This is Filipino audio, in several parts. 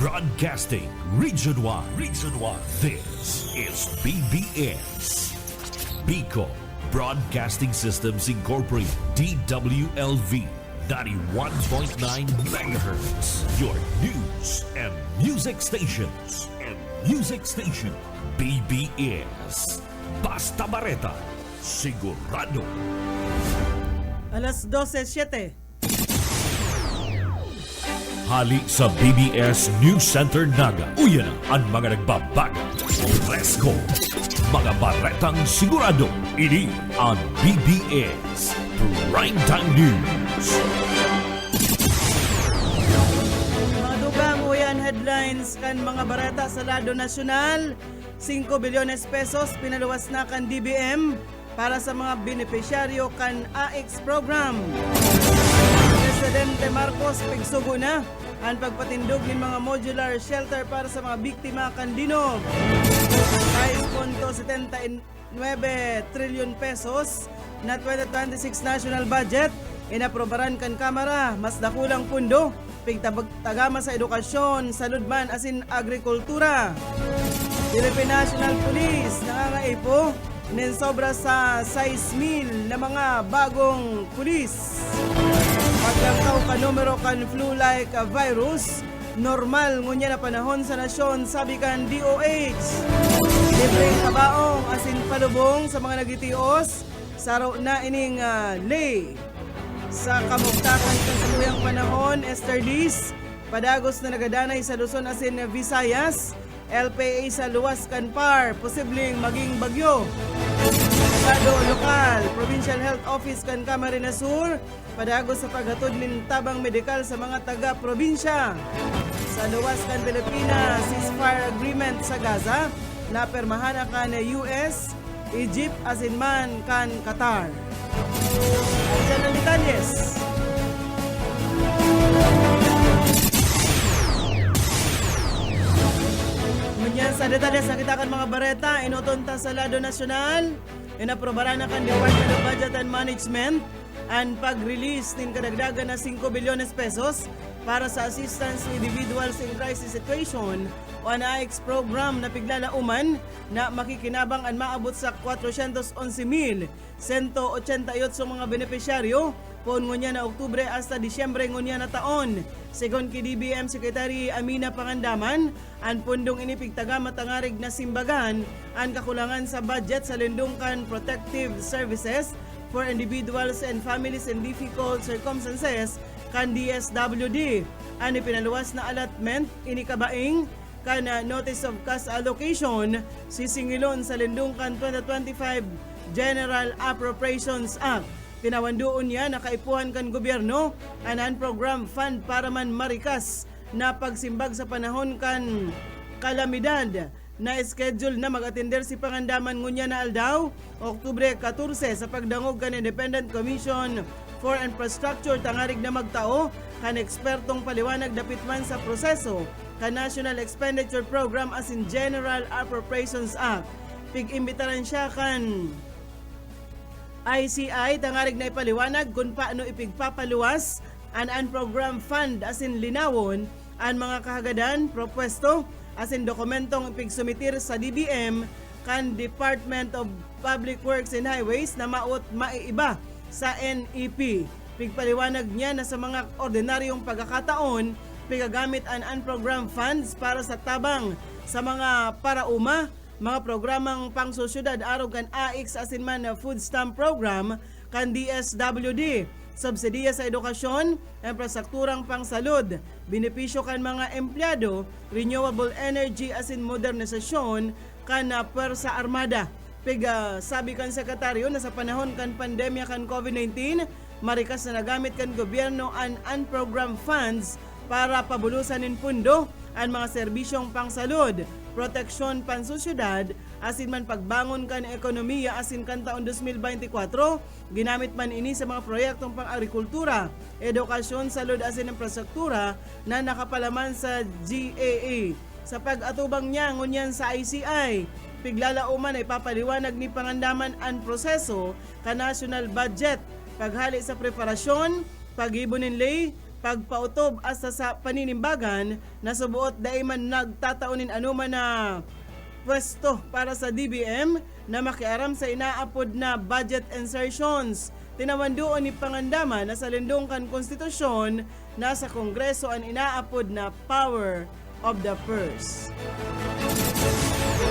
Broadcasting Region 1. Region 1. This is BBS. Bico Broadcasting Systems Incorporated. DWLV 91.9 megahertz. Your news and music stations. BBS. Basta Bareta. Sigurado. Alas 12:07. Hali sa BBS News Center Naga. Uyan ang mga nagbabaga. Fresco. Mga baretang sigurado. Ini ang BBS Primetime News. Madugang uyan headlines kan mga bareta sa lado nasyonal. 5 bilyones pesos pinaluwas na kan DBM para sa mga benepisyaryo kan AX program. Presidente Marcos pigsugo na ang pagpatindog ng mga modular shelter para sa mga biktima kan dinog. 6.79 trilyon pesos na 2026 national budget inaprobaran kan Kamara. Mas dakulang pundo pigtagama sa edukasyon, saludman asin agrikultura. Philippine National Police nangangaipo nin sobra sa 6,000 na mga bagong pulis. Paglantaw ka numero kan flu-like virus, normal ngunya na panahon sa nasyon, sabi kan DOH. Libreng kabaong asin palubong sa mga nagitios, saro na ining lay. Sa kamugtakan kan saluyang panahon, Esther Liz, padagos na nagadanay sa Luzon asin Visayas, LPA sa luwas kan par, posibleng maging bagyo. Estado lokal, Provincial Health Office kan Camarines Sur, padagos sa paghatod nin tabang medikal sa mga taga-probinsya. Sa luwas kan Pilipinas, ceasefire agreement sa Gaza, napermahan kan US, Egypt asin man kan Qatar. Diyan ang detalyes. Ngunyan sa detalles nakita kan mga bareta, inutunta sa lado nasyonal, inaprobaran na kan Department of Budget and Management ang pag-release ng kadagdagan na 5 bilyones pesos para sa assistance to individuals in crisis situation o ang AX program na piglalauman na makikinabang ang maabot sa 411,188 mga benepisyaryo pon ngunya na Oktubre hasta Disyembre ngunya na taon. Segon ki DBM Secretary Amina Pangandaman, ang pundong inipigtaga matangarig na simbagan ang kakulangan sa budget sa lindungkan protective services for individuals and families in difficult circumstances kan DSWD. Ang ipinaluwas na allotment inikabaing kan Notice of Cash Allocation sisingilon sa lindungkan 2025 General Appropriations Act. Tinawandoon niya na kaipuhan kan gobyerno ang program fund para man marikas na pagsimbag sa panahon kan kalamidad na schedule na mag-atender si Pangandaman ngunya na aldaw Oktubre 14 sa pagdangog kan Independent Commission for Infrastructure tangarig na magtao kan ekspertong paliwanag dapit man sa proseso kan National Expenditure Program as in General Appropriations Act. Pig-imbitaran siya kan ICI tangarig na ipaliwanag kung paano ipigpapaluwas ang program fund asin linawon ang mga kahagadan, propwesto asin dokumentong ipigsumitir sa DBM kan Department of Public Works and Highways na maiiba sa NEP. Pigpaliwanag niya na sa mga ordinaryong pagkakataon pigagamit ang program funds para sa tabang sa mga parauma, mga programang pangsosyudad araw kan AX asin man food stamp program kan DSWD, subsidiya sa edukasyon, infrastrukturang pangsalud, benepisyo kan mga empleyado, renewable energy asin modernisasyon kan puwersa armada. Sabi kan sekretaryo na sa panahon kan pandemya kan COVID-19, marikas na nagamit kan gobyerno ang program funds para pabulusan nin pundo ang mga serbisyong pangsalud, proteksyon pansosyudad, asin man pagbangon kan ekonomiya asin kan taon 2024, ginamit man ini sa mga proyektong pang-agrikultura, edukasyon, salud asin infrastruktura na nakapalaman sa GAA. Sa pag-atubang niya ngunyan sa ICI, piglalauman ay papaliwanag ni Pangandaman ang proseso ka national budget, paghali sa preparasyon, pag-ibonin lay, pagpautob asa sa paninimbagan na subuot dai man nagtataunin anuman na pwesto para sa DBM na makiaram sa inaapod na budget insertions. Tinawandoon ni Pangandaman na sa lindungkan konstitusyon na sa Kongreso ang inaapod na power of the purse.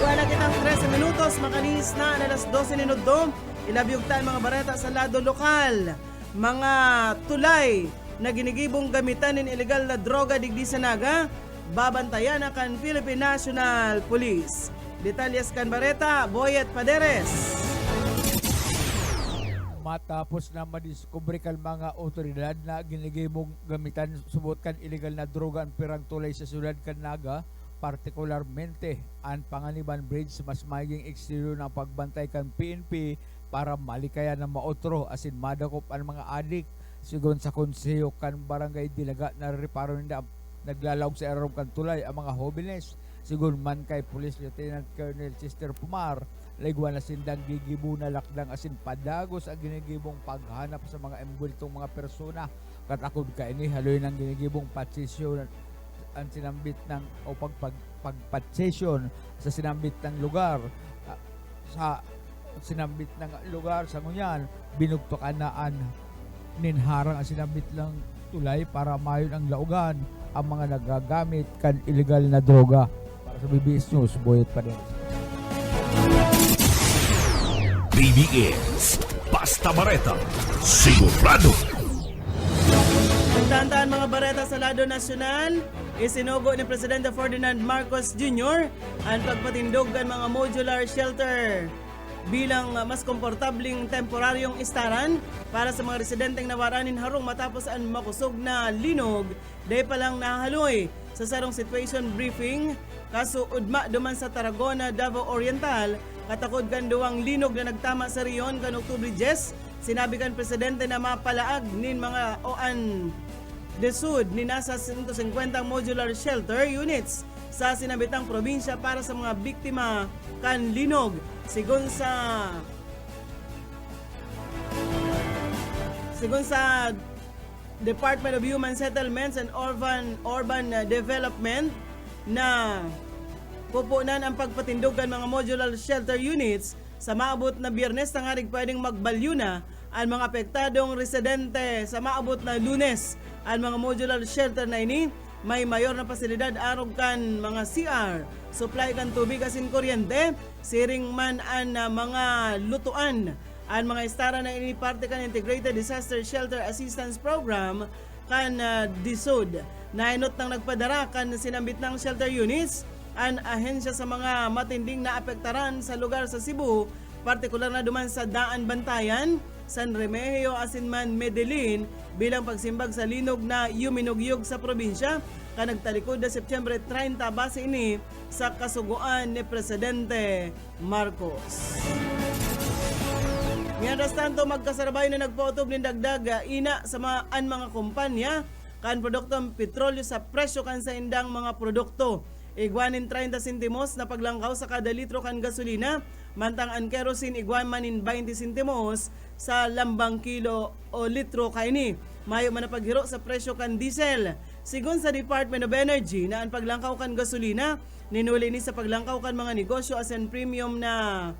Wala kitang 13 minutos, makalinis na alas 12 minuto. Inabyugtan mga bareta sa lado lokal. Mga tulay na ginigibong gamitan ng illegal na droga digdi sa Naga, babantayan na kan Philippine National Police. Detalyes kan bareta, Boyet Paderes. Matapos na madiskubre kan mga otoridad na ginigimong gamitan subutkan illegal na droga ang pirang tulay sa syudad kan Naga, partikularmente ang Panganiban Bridge mas maging eksterior ng pagbantay kan PNP para malikayan ng maotro asin madakop ang mga adik sigon sa konseyo kan barangay Dilaga na reparo nila naglalawag sa arom kan tulay ang mga homeless sigon man kay Police Lieutenant Colonel Chester Pumar laigwa na sindang gigibo na lakdang asin padagos ang ginigibong paghanap sa mga embultong mga persona katakod ka ini haloy ng ginigibong patsisyon ang sinambit ng o pagpatsesyon sa sinambit ng lugar sa sinambit ng lugar sa ngunyan binugtokan na ninharang ang sinambit lang tulay para mayon ang laugan ang mga nagagamit kan illegal na droga. Para sa BBS News, Boyet pa rin. BBS Basta Bareta Sigurado. Nagtantaan mga bareta sa lado nasyonal, isinugo ni Presidente Ferdinand Marcos Jr. ang pagpatindog ng mga modular shelter bilang mas komportabling temporaryong istaran para sa mga residenteng nawaranin harong matapos ang makusog na linog dahil palang nahaloy sa sarong situation briefing kaso udma duman sa Tarragona, Davao Oriental katakod kan duwang linog na nagtama sa riyon kan Oktubre 10 sinabi kan Presidente na mapalaag nin mga OAN de Sud ni nasa 150 modular shelter units sa sinabitang probinsya para sa mga biktima kan linog. Sigon sa Department of Human Settlements and Urban Development na pupunan ang pagpatindugan mga modular shelter units sa maabot na Biyernes tangarig pwedeng magbalyo na ang mga apektadong residente sa maabot na Lunes. Ang mga modular shelter na ini may mayor na pasilidad arog kan mga CR, supply kan tubig asin kuryente, siring man ang mga lutuan. Ang mga istara na ini parte kan Integrated Disaster Shelter Assistance Program kan DSUD. Nainot nang nagpadara kan sinambit ng shelter units ang ahensya sa mga matinding na apektaran sa lugar sa Cebu, partikular na duman sa Daan Bantayan, San Remigio, Asinman, Medellin bilang pagsimbag sa linog na yuminugyog sa probinsya ka nagtalikod na September 30 base ini sa kasuguan ni Presidente Marcos. Mientras tanto, magkasarabay na nagpautob ng dagdag ina sa mga kumpanya kan produktong petrolyo sa presyo kan sa indang mga produkto. Igwanin 30 sentimos na paglangkaw sa kada litro kan gasolina, mantang ang kerosene igwan manin 20 sentimos sa lambang kilo o litro kaini. Mayo man na paghiro sa presyo kan diesel. Sigon sa Department of Energy na ang paglangkaw kan gasolina, ninuli ni sa paglangkaw kan mga negosyo as in premium na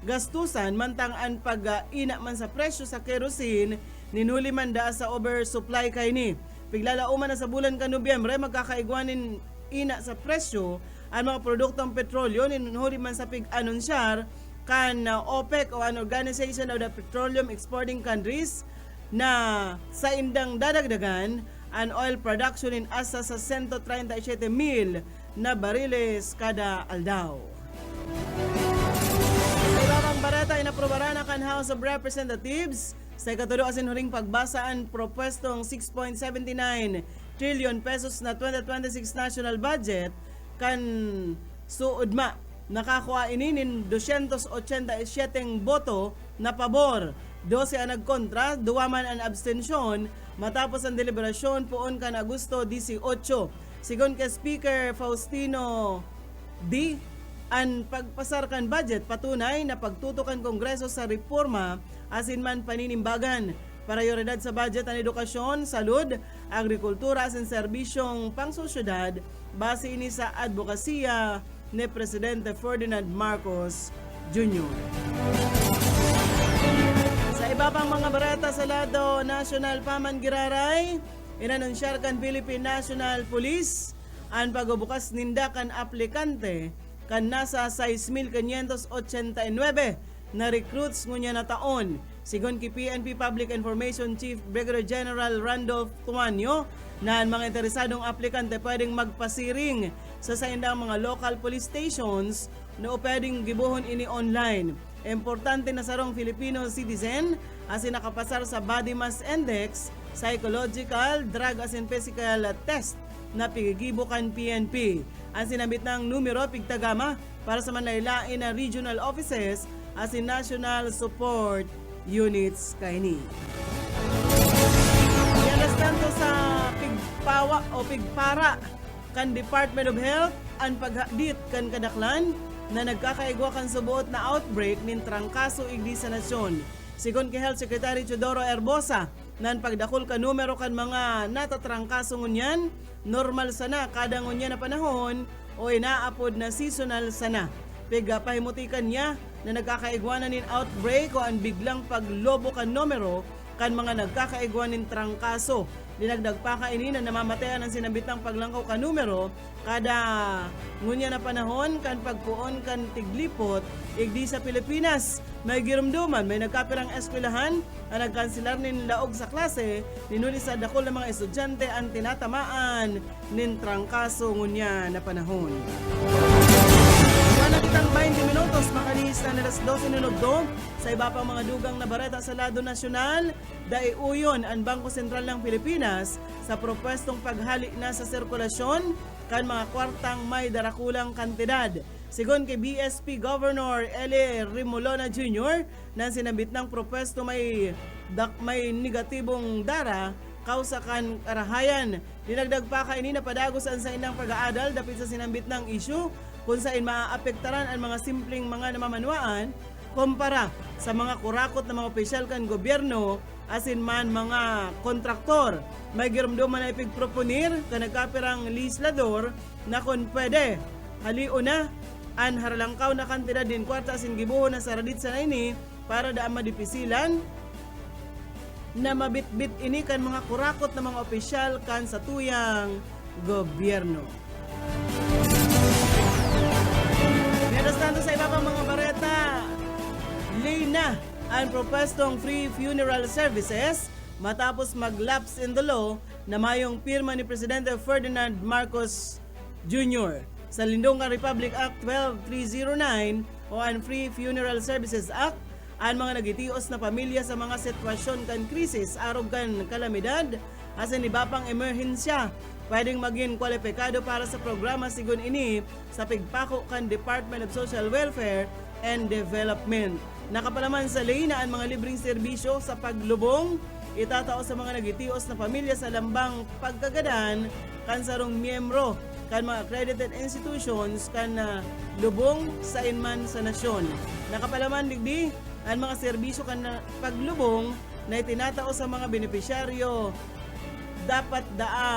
gastusan, mantang ang pag-ina man sa presyo sa kerosene, ninuli man da sa oversupply kaini. Piglalauman na sa bulan kan Nobyembre, magkakaigwanin ina sa presyo ang mga produktong petrolyo ninhuli man sa pig-anunsyar kan OPEC o an Organization of the Petroleum Exporting Countries na sa indang dadagdagan ang oil production in asa sa 137,000 na bariles kada aldaw. Sa ibang barata, inaprobaran na kan House of Representatives sa ikatulo asin huling pagbasaan propwestong 6.79 trillion pesos na 2026 national budget kan suudma. Nakakuha ini nin 287 boto na pabor, 12 ang nagkontra, 2 man ang abstensyon matapos ang deliberasyon poon kan Agosto 18. Sigon kay Speaker Faustino D, ang pagpasar kan budget patunay na pagtutukan Kongreso sa reforma asin man paninimbagan. Prioridad sa budget ang edukasyon, salud, agrikultura sa serbisyong pangsosyedad base ini sa advokasya ni Presidente Ferdinand Marcos Jr. Sa iba pang mga barata sa lado national paman giraray, inanunsyar kan Philippine National Police ang pagbubukas ninda kan aplikante kan nasa 6,589 na recruits ngunya na taon. Sigon ki PNP Public Information Chief Brigadier General Randolph Tuanyo na ang mga interesadong aplikante pwedeng magpasiring sa saindang mga local police stations na pwedeng gibuhon ini online. Importante na sarong Filipino citizen as nakapasar sa body mass index, psychological, drug as in physical test na pigigibukan PNP. Ang sinabit ng numero pigtagama para sa manlaylain na regional offices as in national support units kaini. Yalas tanto sa pigpawa o pigpara kan Department of Health ang paghadit kan kadaklan na nagkakaigwa kan subuot na outbreak nin trangkaso igdi sa nasyon. Sigon kay Health Secretary Teodoro Herbosa, nan pagdakol ka numero kan mga natatrangkaso ngunyan, normal sana kada ngunyan na panahon o inaapod na seasonal sana. Pigpahimutikan niya na nagkakaigwanan nin outbreak o ang biglang paglobo kan numero kan mga nagkakaigwanin trangkaso. Dinagdag pa kaini na namamatayan ang sinabitang paglangkaw kan numero kada ngunya na panahon kan pagpuon kan tiglipot igdi sa Pilipinas. May girumduman, may nagkapirang eskwelahan ang nagkansilar nin laog sa klase, ninuli sa dakol ng mga estudyante ang tinatamaan nin trangkaso ngunya na panahon. Wala kitang 20 minutos makalis na nilas 12 minuto sa iba pang mga dugang na bareta sa lado nasyonal, daiuyon ang Bangko Sentral ng Pilipinas sa propwestong paghalik na sa sirkulasyon kan mga kwartang may darakulang kantidad. Sigon kay BSP Governor Eli Rimolona Jr. na sinabit ng propwesto may negatibong dara kausakan arahayan. Dinagdag pa kaini na padagos ang sa inang pag-aadal dapit sa sinambit ng issue kung saan maaapektaran ang mga simpleng mga namamanuaan kumpara sa mga kurakot na mga opisyal kan gobyerno asin man mga kontraktor. May girumduman na ipigproponir ka nagkapirang legislador na kung pwede haliw na an haralangkaw na kantidad din kwarta asin gibuho na sa radit sa naini para daan madipisilan na mabitbit ini kan mga kurakot na mga opisyal kan sa tuyang gobyerno. Mientras tanto sa iba pang mga bareta, lina ang propestong free funeral services matapos mag-lapse in the law na mayong pirma ni Presidente Ferdinand Marcos Jr. Sa Lindungan Republic Act 12309 o ang Free Funeral Services Act, ang mga nagitios na pamilya sa mga sitwasyon kan krisis arog kan kalamidad asin iba pang emerhensya pwedeng maging kwalipikado para sa programa sigon ini sa pigpako kan Department of Social Welfare and Development. Nakapalaman sa ley na ang mga libreng serbisyo sa paglubong itatao sa mga nagitios na pamilya sa lambang pagkagadan kan sarong miyembro kan mga accredited institutions kan lubong sa inman sa nasyon. Nakapalaman digdi ang mga serbisyo kan paglubong na itinatao sa mga benepisyaryo dapat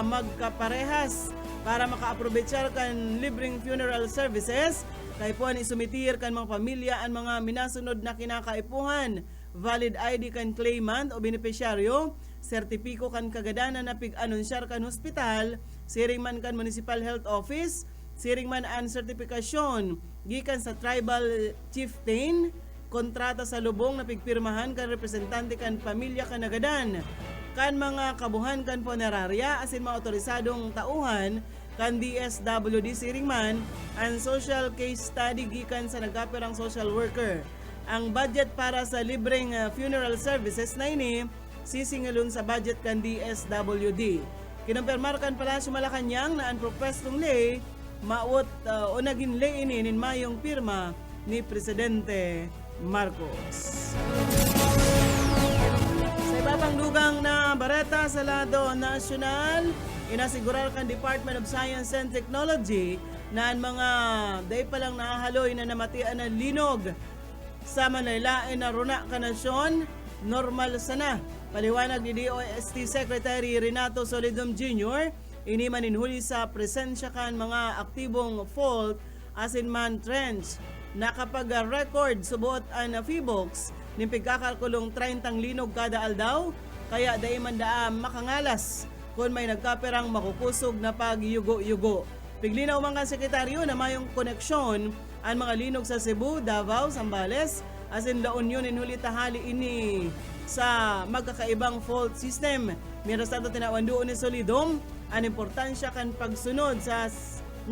magkaparehas para maka-aprovechar kan libreng funeral services kay puan isumitir kan mga pamilya ang mga minasunod na kinakaipuhan, valid ID kan claimant o benepisyaryo, sertipiko kan kagadanan na pig-anunsyar kan hospital, siring man kan municipal health office, siring man ang sertifikasyon gikan sa tribal chieftain, kontrata sa lubong na pigpirmahan kan representante kan pamilya kan nagadan, kan mga kabuhan kan punerarya asin mga otorisadong tauhan kan DSWD siring man ang social case study gikan sa nagkapirang social worker. Ang budget para sa libreng funeral services na ini sisingalon sa budget kan DSWD. Kinumpirmar kan Palasyo Malacañang na ang propestong ley maut o naging ley ini nin mayong pirma ni Presidente Marcos. Sa iba pang dugang na bareta sa lado nasyonal, inasigurar kan Department of Science and Technology na ang mga day palang nahahaloy na namatian ng linog sa manlaylain na runa kanasyon, normal sana Paliwanag ni DOST Secretary Renato Solidum Jr., ini maninhuli sa presensya kan mga aktibong fault asin man trends na kapag record subuot ang Feebox ni pagkakalkulong 30 linog kada aldaw, kaya dai man daa makangalas kung may nagkaperang makukusog na pagyugo-yugo. Piglinaw man kan sekretaryo na mayong koneksyon ang mga linog sa Cebu, Davao, Zambales, asin La Union inhuli tahali ini sa magkakaibang fault system. Mientras tanto tinawan doon ni Solidum ang importansya kan pagsunod sa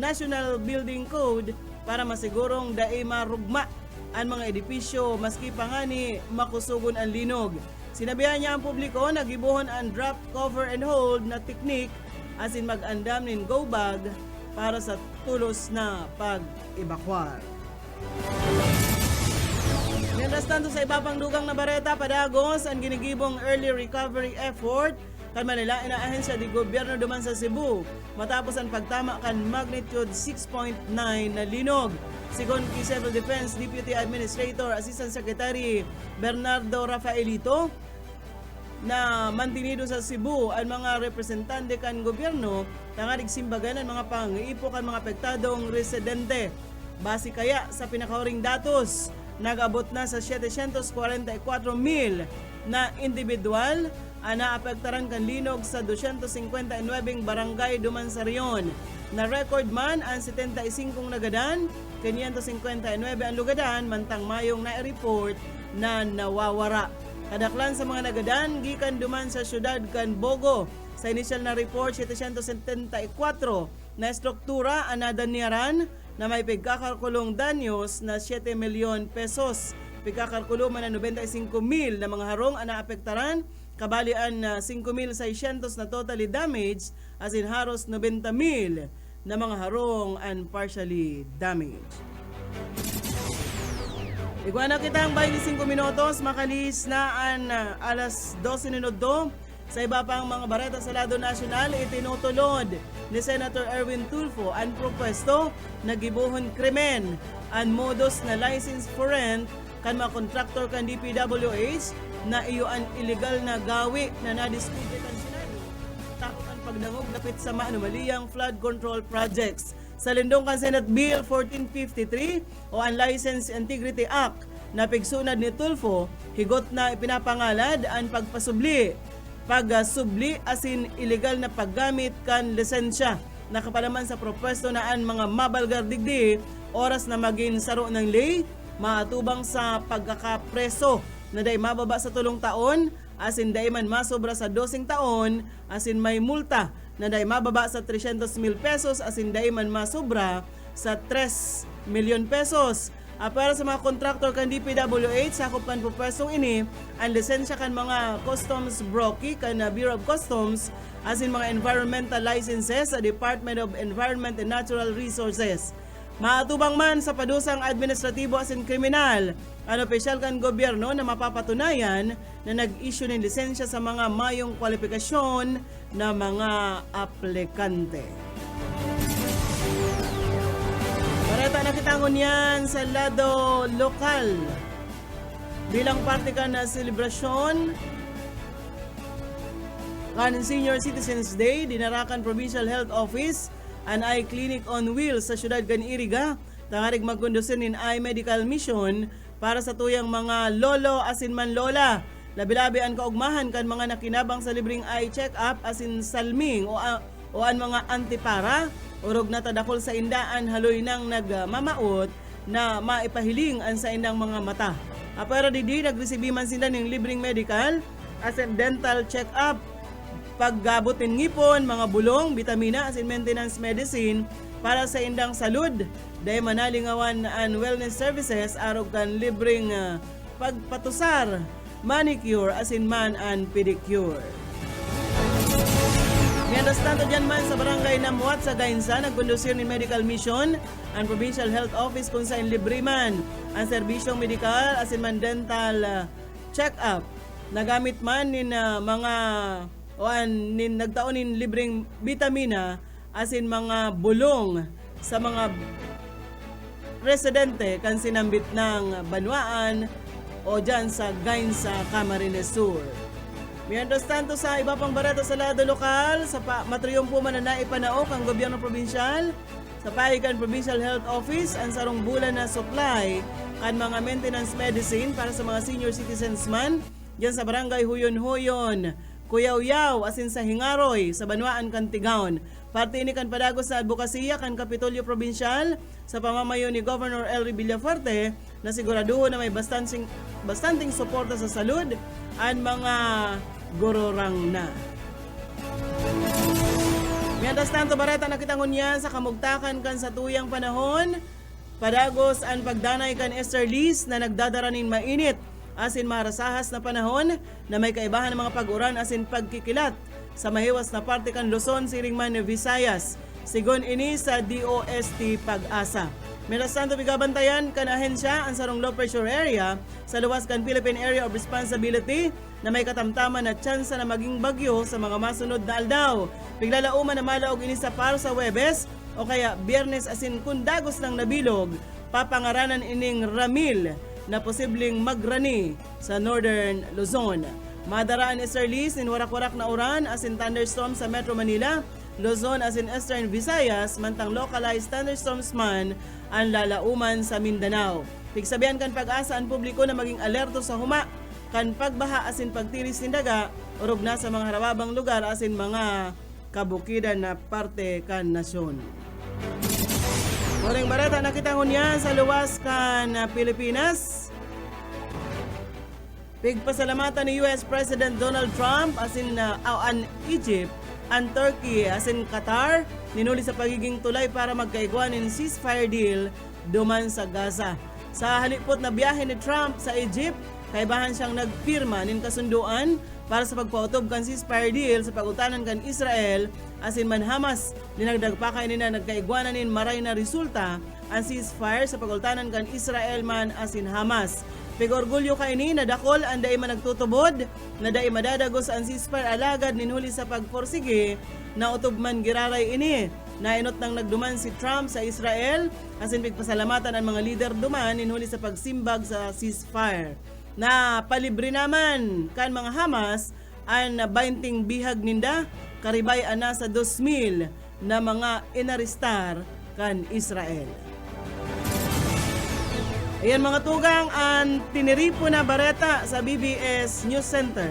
National Building Code para masigurong dai marugma ang mga edipisyo maski pa nga ni makusugon ang linog. Sinabihan niya ang publiko na gibuhon ang drop, cover and hold na teknik asin mag-andam nin go bag para sa tulos na pag-evacuar. Mientras tanto sa iba pang dugang na bareta, padagos ang ginigibong early recovery effort kan Manila na ahensya di gobyerno duman sa Cebu matapos ang pagtama kan magnitude 6.9 na linog. Sigon kay Civil Defense Deputy Administrator Assistant Secretary Bernardo Rafaelito na mantinido sa Cebu ang mga representante kan gobyerno tangarig simbagan ang mga pangiipo kan mga apektadong residente. Base kaya sa pinakahuring datos, nag-abot na sa 744,000 na individual ang naapektaran kan linog sa 259 barangay duman sa riyon. Na record man ang 75 nagadan, 559 ang lugadan, mantang mayong na-report na nawawara. Kadaklan sa mga nagadan, gikan duman sa syudad kan Bogo. Sa initial na report, 774 na struktura ang nadanyaran na may pagkakalkulong danyos na 7 milyon pesos. Pagkakalkulo man na 95,000 na mga harong ang naapektaran, kabalian na 5,600 na totally damaged, as in haros 90,000 na mga harong and partially damaged. Iguana kitang 25 minutos, makalis na ang alas 12 minuto. Sa iba pang mga bareta sa lado nasyonal, itinutulod ni Senator Erwin Tulfo ang propwesto na gibuhon krimen ang modus na license for rent kan mga kontraktor kan DPWH na iyo ang illegal na gawi na nadiskubre kan Senado takot ang pagdangog dapit sa maanumaliyang flood control projects. Sa lindong kan Senate Bill 1453 o ang License Integrity Act na pigsunad ni Tulfo, higot na ipinapangalad ang pagpasubli asin illegal na paggamit kan lisensya. Nakapalaman sa propwesto na ang mga mabalgar digdi oras na maging saro ng lay, maatubang sa pagkakapreso na day mababa sa 3 taon, asin day man masobra sa 12 taon, asin may multa na day mababa sa 300,000 pesos, asin day man masobra sa 3 milyon pesos. Para sa mga kontraktor kan DPWH, sakop kan propwestong ini ang lisensya kan mga customs broki kan Bureau of Customs, asin mga environmental licenses sa Department of Environment and Natural Resources. Maatubang man sa padusang administratibo asin kriminal ang opisyal kan gobyerno na mapapatunayan na nag-issue ng lisensya sa mga mayong kwalifikasyon na mga aplikante. Bareta na kitangon yan sa lado lokal. Bilang parte ka na selebrasyon kan Senior Citizens Day, dinarakan Provincial Health Office an eye clinic on wheels sa syudad kan Iriga. Tangarig magkondusin in eye medical mission para sa tuyang mga lolo asin man lola. Labi-labi ang kaugmahan kan mga nakinabang sa libreng eye check-up asin salming o ang mga antipara. Urog na tadakol sa indaan haloy nang nagmamaot na maipahiling ang sa indang mga mata. Pero didi nagresibi man sila ng libreng medical as in dental check-up, paggabutin ngipon, mga bulong, vitamina as in maintenance medicine para sa indang salud. Dahil manalingawan ang wellness services arog kan libreng pagpatusar, manicure as in man and pedicure. Mientras tanto dyan man sa barangay Namuat sa Gainsa, nagkondusyon ni Medical Mission ang Provincial Health Office kung saan libre man ang serbisyong medikal asin man dental check-up. Nagamit man nin mga nagtaon nin libreng vitamina asin mga bulong sa mga residente kan sinambit ng Banwaan o dyan sa Gainsa, Camarines Sur. Mientras tanto sa iba pang bareta sa lado lokal, sa matriyumpo man na naipanaok ang gobyerno probinsyal, sa Pahigan Provincial Health Office ang sarong bulan na supply kan mga maintenance medicine para sa mga senior citizens man diyan sa barangay Huyon-Huyon, Kuyaw-Yaw, asin sa Hingaroy, sa Banwaan, Cantigaon. Parte ini kan padagos sa advokasya kan Kapitolyo Provincial sa pamamayo ni Governor Elry Villafuerte na siguraduho na may bastanting suporta sa salud ang mga gororang na. Mientras tanto, bareta nakitangon niya sa kamugtakan kan sa tuyang panahon, padagos ang pagdanay kan Esther Liz na nagdadaranin mainit asin marasahas na panahon na may kaibahan ng mga pag-uran asin pagkikilat sa mahiwas na parte kan Luzon, Siringman, Visayas. Sigon ini sa DOST Pag-asa. Mientras tanto, bigabantayan kan ahensya ang sarong low pressure area sa luwas kan Philippine Area of Responsibility na may katamtaman na tsansa na maging bagyo sa mga masunod na aldaw. Biglalauman na malaog ini sa par sa Webes o kaya Biyernes asin kung dagos ng nabilog, papangaranan ining Ramil na posibleng magrani sa Northern Luzon. Madaraan ni Sir Liz in warak-warak na uran asin thunderstorm sa Metro Manila, Luzon asin Eastern Visayas, mantang localized thunderstorms man ang lalauman sa Mindanao. Pigsabihan kan pag-asa ang publiko na maging alerto sa huma kan pagbaha asin pagtiris ng daga urog na sa mga harababang lugar asin mga kabukidan na parte kan nasyon. Morning barata nakitangon niya sa luwas kan Pilipinas. Pigpasalamatan ni US President Donald Trump asin an Egypt, ang Turkey asin Qatar ninuli sa pagiging tulay para magkaigwan ng ceasefire deal duman sa Gaza. Sa halipot na biyahe ni Trump sa Egypt, kaibahan siyang nagpirma nin kasunduan para sa pagpautob kan ceasefire deal sa pagutanan kan Israel asin man Hamas. Dinagdagpakay nina nagkaigwanan nin maray na resulta ang ceasefire sa pagutanan kan Israel man asin Hamas. Pigorgulyo kay ni nadakol ang daay man nagtutubod na daay madadagos ang ceasefire alagad ninhuli sa pagporsige na utob man giraray ini. Nainot nang nagduman si Trump sa Israel asin pigpasalamatan ang mga lider duman ninhuli sa pagsimbag sa ceasefire. Na palibre naman kan mga Hamas ang 20 bihag ninda karibay ana sa 2,000 na mga inaristar kan Israel. Ayan mga tugang, ang tiniripo na bareta sa BBS News Center.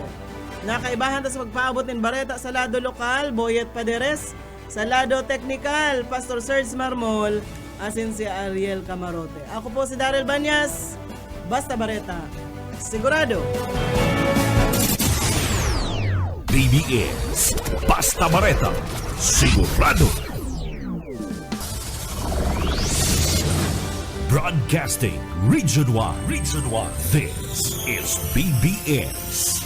Nakaibahan ta sa pagpaabot ng bareta sa lado lokal, Boyet Paderes, sa lado technical, Pastor Serge Marmol, asin si Ariel Camarote. Ako po si Daryl Banyas, basta bareta, sigurado. BBS Basta Bareta, sigurado. Broadcasting Region 1. This is BBS.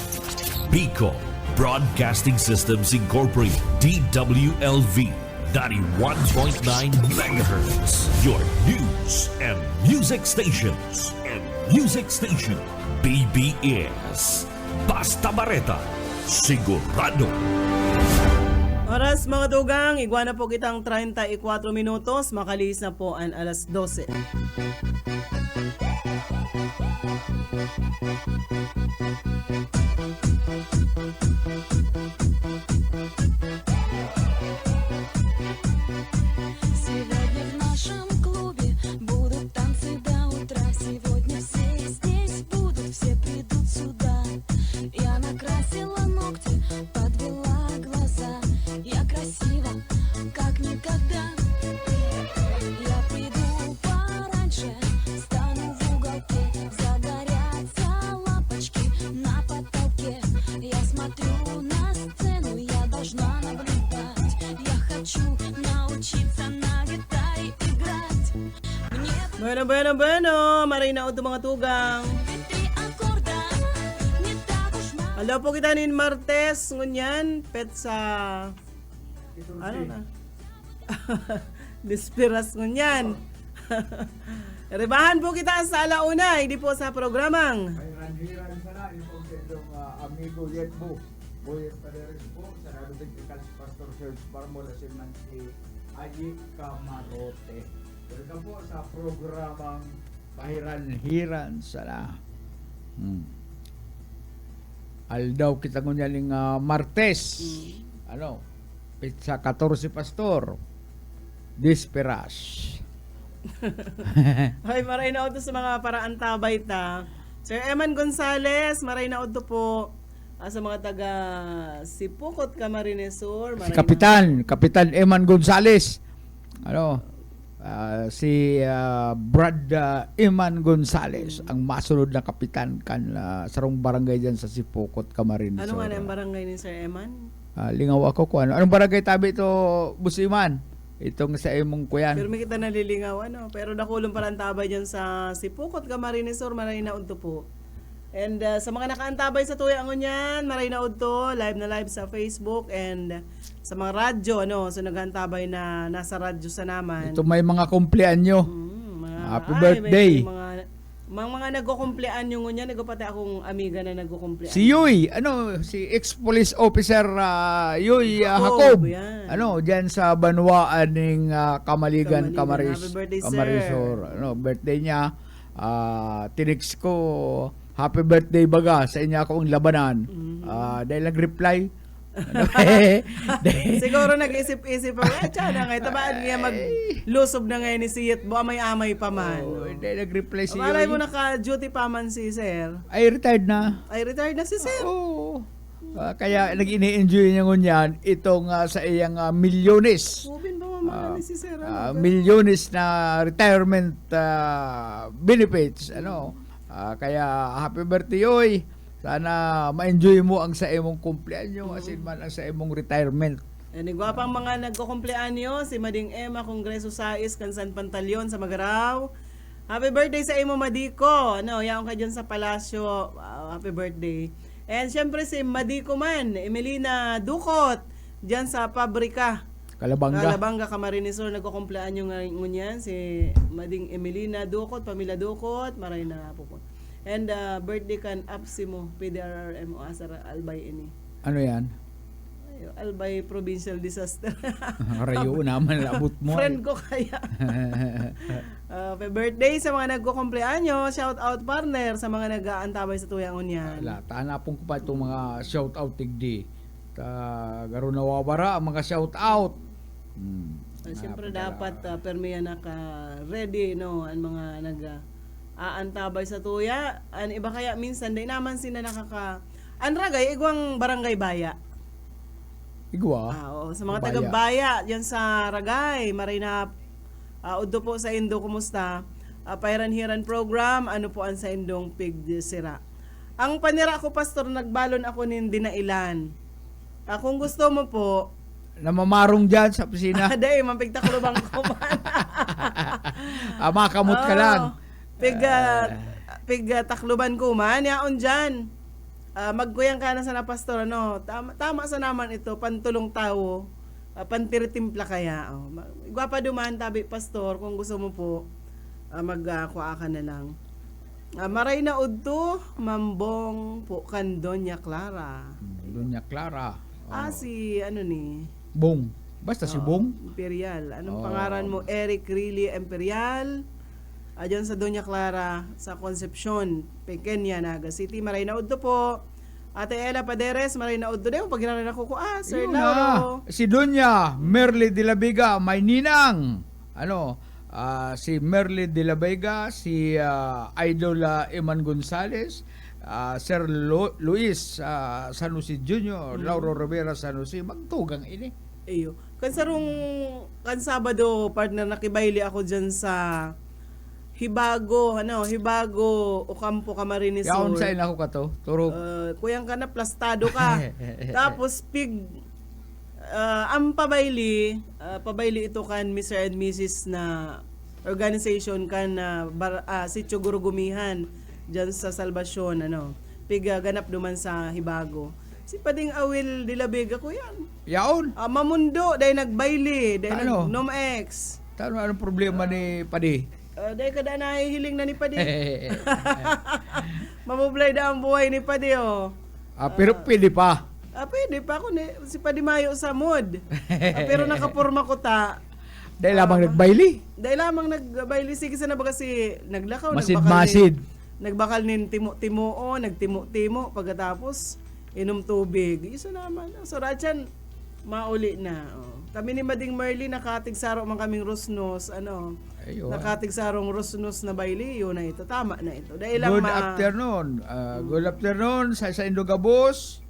Bicol Broadcasting Systems Incorporated. DWLV 91.9 MHz. Your news and music stations. BBS Basta Bareta, sigurado. Oras mga tugang, igwana po kitang 34 minutos, makalis na po ang alas 12. Сегодня в нашем клубе будут танцы до утра. Сегодня все здесь будут, все придут сюда. Я накрасила ногти, подвела глаза. Я красива, как никогда. Я приду пораньше, стану в уголке. Загорятся лампочки на потолке. Я смотрю на сцену, я должна наблюдать. Я хочу научиться на гитаре играть. Мне Bueno, maray na ito mga tugang. три аккорда не так уж мало. Hello po kita nin Martes, ngunyan, pet sa, ano na, Dispiras ngunyan. Rebahan po kita sa alauna, hindi po sa programang. Hiran sana yung pong sendong amigo Yetbo, Boyet Paderes po, sa lado technical Pastor Serge Marmol, asin man si Aji Camarote. Welcome po sa programang Pahiran-hiran sana. Aldaw kita ngunyaling Martes. Ano? Pizza 14 Pastor. Disperas. Hoy, maray na uto sa mga paraan tabay ta. Sir Eman Gonzales, maray na uto po. Sa mga taga Sipukot, Camarines Sur. Si Kapitan Eman Gonzales. Ano? Si Brad Eman Gonzales, ang masunod na kapitan kan sarong barangay diyan sa Sipukot, Camarines Ano Sur. nga na ang barangay ni Sir Eman? Lingaw ako ko ano. Anong barangay tabi ito, Busiman? Itong sa imong kuyan. Pero may kita nalilingaw, ano? Pero nakulong pala ang tabay dyan sa Sipukot, Camarines Sur, maray na uto po. And sa mga nakaantabay sa Tuyangon yan, maray na uto, live na live sa Facebook and sa mga radyo, ano? So naghantabay na nasa radyo sa naman. Ito may mga kumpleanyo. Happy birthday. May mga nagkukumplean yung ngunya, nagpati akong amiga na nagkukumplean. Si Yoy, si ex-police officer Yoy Jacob. Yan. Diyan sa Banwaan ng Kamaligan, Kamaligan. Camarines. Happy birthday, sir. Camarines Sur. Birthday niya. Tinix ko, happy birthday baga sa inya akong labanan. Dahil nag-reply. Siguro nag-isip-isip ako, tsana nga, tabaan niya maglusob na ngayon ni Siyet, may amay pa man. Dahil nag-reply si Malay Yoy. mo naka-duty pa man si Sir. Ay, retired na. Ay, retired na si Sir. Oo. Kaya nag-ini-enjoy niya ngunyan itong sa iyang milyones. Ubin ba mamahal ni si Sir? Milyones na retirement benefits. Kaya happy birthday, Yoy. Sana ma-enjoy mo ang sa imong kumpleanyo, asin man ang sa imong retirement. Nagwapang mga nagkukumpleanyo, si Mading Emma Kongreso Sais, Kansan Pantalyon sa Magaraw. Happy birthday sa imo, Madiko. Yaon ka dyan sa palasyo. Happy birthday. And syempre si Madiko man, Emelina Dukot, dyan sa pabrika. Kalabanga, Camarines Sur, nagkukumpleanyo ngayon yan. Si Mading Emelina Dukot, Pamila Dukot, maray na po po. And birthday kan Apsimo, PDRRM o Asara Albay ini. Ano yan? Albay Provincial Disaster. Rayo naman labot mo. Friend ko kaya. Happy birthday sa mga nagkukumpleanyo. Shout out partner sa mga nag-aantabay sa Tuyangon yan. Tanapon ko pa itong mga shout out tigdi. Garo nawawara ang mga shout out. Siyempre dapat permiya naka-ready ang mga aantabay sa tuya. Iba kaya minsan day naman sila anragay igwang barangay baya. Igwa. Sa mga taga baya diyan sa Ragay, maray na udto po sa Indo, kumusta? Pairan-hiran program, ano po ang sa Indong pig sira. Ang panira ko, pastor, nagbalon ako nin dinailan. Kung gusto mo po, namamarong dyan sa opisina. Day, mampigtaklubang ko man. Makamot ka lang. Pig takluban ko man, yaon dyan. Magkuyang ka na sana, pastor, tama sa naman ito, pantulong tao, pantiritimpla kaya. Gwapa duman, tabi, pastor, kung gusto mo po, magkuha ka na lang. Maray na udto, mambong po kan Doña Clara. Doña Clara. Si Bong. Basta si Bong. Imperial. Anong pangaran mo? Eric Riley Imperial. Diyan sa Doña Clara, sa Concepcion, Pequeña, Naga City. Maray na udto po. Ate Ella Paderes, maray na udto din. Pagkinaran ako ko, Sir Yun Lauro. Si Doña Merly de la Vega, may ninang. Si Merly de la Vega, si Idol Eman Gonzales, Sir Luis Sanusi Jr., Lauro Rivera Sanusi, magtugang ini. Iyo. Kan Sabado, partner, nakibayli ako dyan sa Hibago, Ocampo, Camarines Sur. Yaon sa ina ko ka to, turog. Kuyang ka na, plastado ka. Tapos ang pabayli ito kan Mr. and Mrs. na organization kan Sitio Gurugumihan dyan sa Salvacion, ganap duman sa Hibago. Si Pading Awil de la Vega ko yan. Yaon? Mamundo, dahil nagbayli, dahil nag-nom-ex. Anong problema ni Padi? Dahil kada nahihiling na ni Padi. Mamublay na ang buhay ni Padi, Pero pwede pa. Pwede pa ako si Padi Mayo sa mood. Pero nakaporma ko ta. Dahil lamang nagbayli. Dahil lamang nagbayli. Sige sana ba kasi naglakaw. Masid. Nagbakal nin timo-timo, nagtimo-timo. Pagkatapos, inom tubig. Isa naman. So, Rachan, mauli na. Oh. Kami ni Mading Merly, nakatigsaro man kaming rusnos. Ano, Ayun. nakatigsarong rusnos na bailiyo na ito. Tama na ito. Dahil lang Good afternoon. Good afternoon sa Indogabos.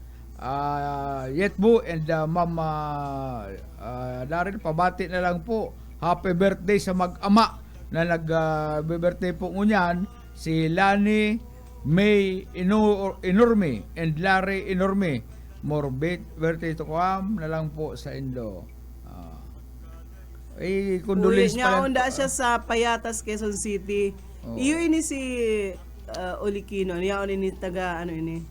Yetbo and Ma'am Daryl, pabati na lang po. Happy birthday sa mag-ama na nag-birthday po ngunyan. Si Lani May Inorme and Larry Inorme. More birthday to come na lang po sa Indo. Condolence niya, pa onda siya sa Payatas, Quezon City. Oo. Iyo ini si Olikino. Niya ini taga ano ini.